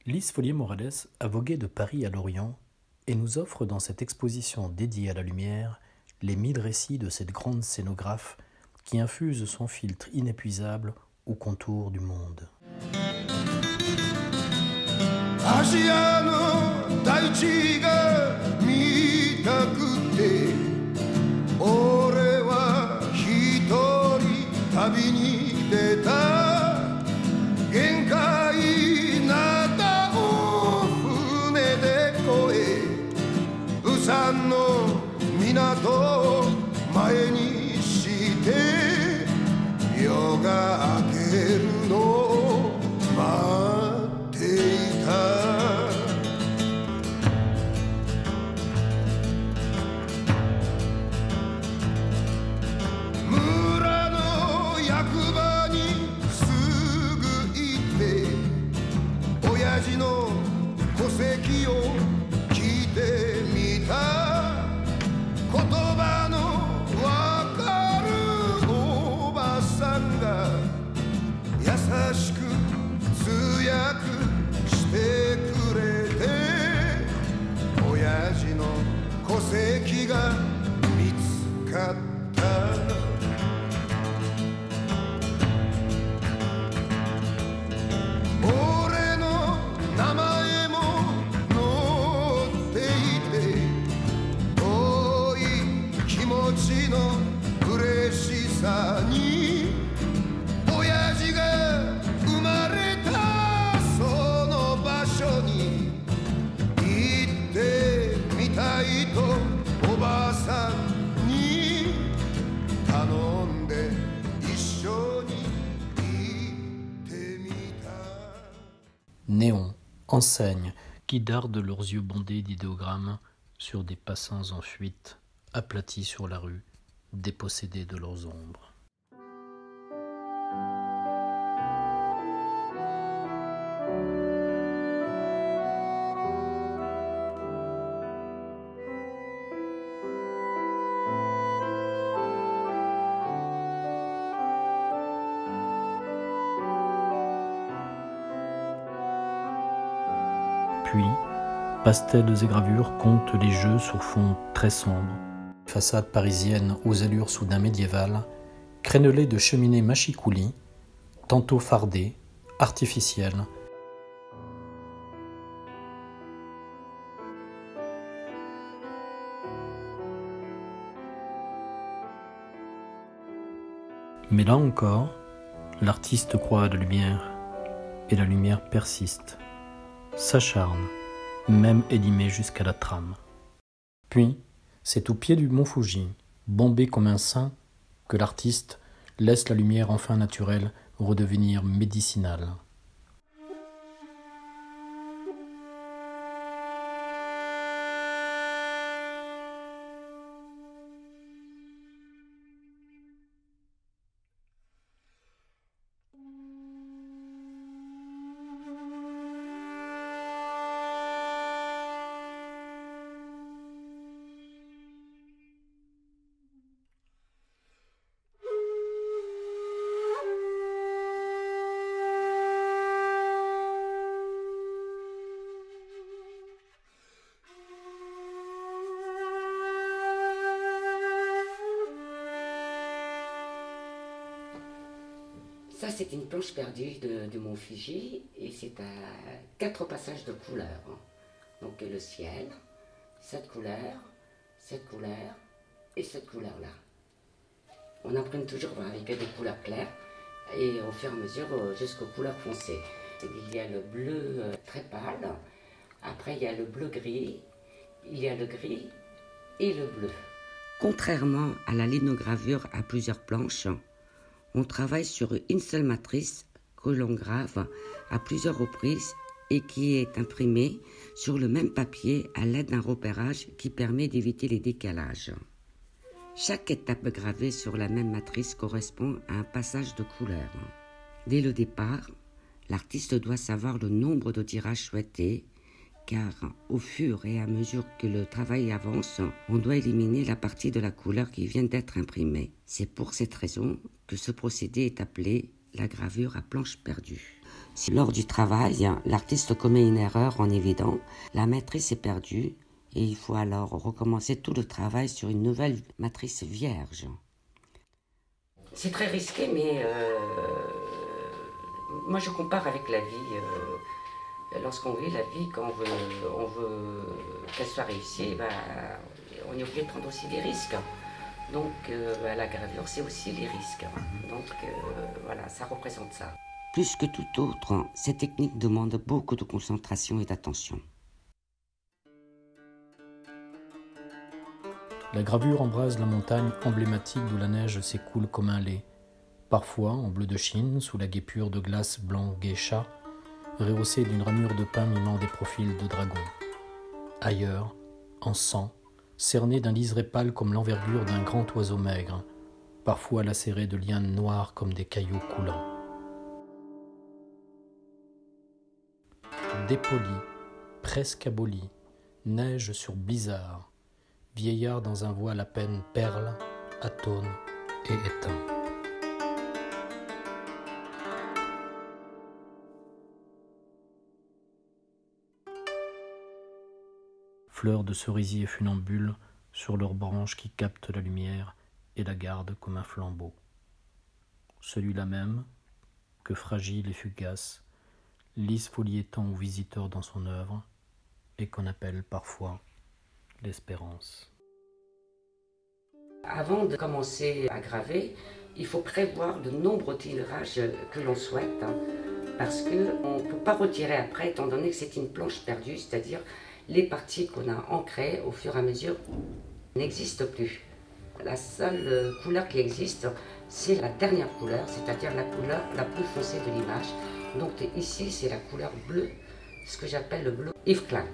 Lys Folliet-Morales a vogué de Paris à l'Orient et nous offre dans cette exposition dédiée à la lumière les 1000 récits de cette grande scénographe qui infuse son filtre inépuisable aux contours du monde. アジアの大地が見たくて俺は一人旅に出た限界なたを船で越え釜山の港を前にして夜が明けるのを待っていた村の役場にすぐ行って親父の戸籍を聞いてみた言葉のわかるおばさんが優しく通訳してくれて親父の戸籍が見つかった俺の名前も載っていて遠い気持ちの嬉しさに親父が生まれたその場所に行ってみたいとおばあさんに頼んで一緒に行ってみた Néons, enseignes, qui dardent leurs yeux bondés d'idéogrammes sur des passants en fuite, aplatis sur la rue, dépossédés de leurs ombres. Puis, pastels et gravures comptent les jeux sur fond très sombre. Façades parisiennes aux allures soudain médiévales, crénelées de cheminées machicoulis, tantôt fardées, artificielles. Mais là encore, l'artiste croit à la lumière, et la lumière persiste, s'acharne, même élimée jusqu'à la trame. Puis, c'est au pied du mont Fuji, bombé comme un saint, que l'artiste laisse la lumière enfin naturelle redevenir médicinale. Ça, c'est une planche perdue du mont Fuji et c'est à 4 passages de couleurs. Donc le ciel, cette couleur et cette couleur-là. On imprime toujours avec des couleurs claires et au fur et à mesure jusqu'aux couleurs foncées. Il y a le bleu très pâle, après il y a le bleu-gris, il y a le gris et le bleu. Contrairement à la linogravure à plusieurs planches, on travaille sur une seule matrice que l'on grave à plusieurs reprises et qui est imprimée sur le même papier à l'aide d'un repérage qui permet d'éviter les décalages. Chaque étape gravée sur la même matrice correspond à un passage de couleur. Dès le départ, l'artiste doit savoir le nombre de tirages souhaités, car au fur et à mesure que le travail avance, on doit éliminer la partie de la couleur qui vient d'être imprimée. C'est pour cette raison que ce procédé est appelé la gravure à planche perdue. Si lors du travail, l'artiste commet une erreur en évident, la matrice est perdue et il faut alors recommencer tout le travail sur une nouvelle matrice vierge. C'est très risqué, mais moi je compare avec la vie. Lorsqu'on vit la vie, quand on veut qu'elle soit réussie, on est obligé de prendre aussi des risques. Donc la gravure, c'est aussi les risques. Donc voilà, ça représente ça. Plus que tout autre, cette technique demande beaucoup de concentration et d'attention. La gravure embrase la montagne emblématique d'où la neige s'écoule comme un lait, parfois en bleu de Chine, sous la guépure de glace blanc geisha, rehaussée d'une ramure de pin mimant des profils de dragons. Ailleurs, en sang, cerné d'un liseré pâle comme l'envergure d'un grand oiseau maigre, parfois lacéré de lianes noires comme des cailloux coulants. Dépoli, presque aboli, neige sur blizzard, vieillard dans un voile à peine perle, atone et éteint. Fleurs de cerisier funambules sur leurs branches qui captent la lumière et la gardent comme un flambeau. Celui-là même, que fragile et fugace, lisse foliétant aux visiteurs dans son œuvre et qu'on appelle parfois l'espérance. Avant de commencer à graver, il faut prévoir le nombre de tirages que l'on souhaite, parce qu'on ne peut pas retirer après, étant donné que c'est une planche perdue, c'est-à-dire les parties qu'on a ancrées au fur et à mesure n'existent plus. La seule couleur qui existe, c'est la dernière couleur, c'est-à-dire la couleur la plus foncée de l'image. Donc ici, c'est la couleur bleue, ce que j'appelle le bleu Yves Klein.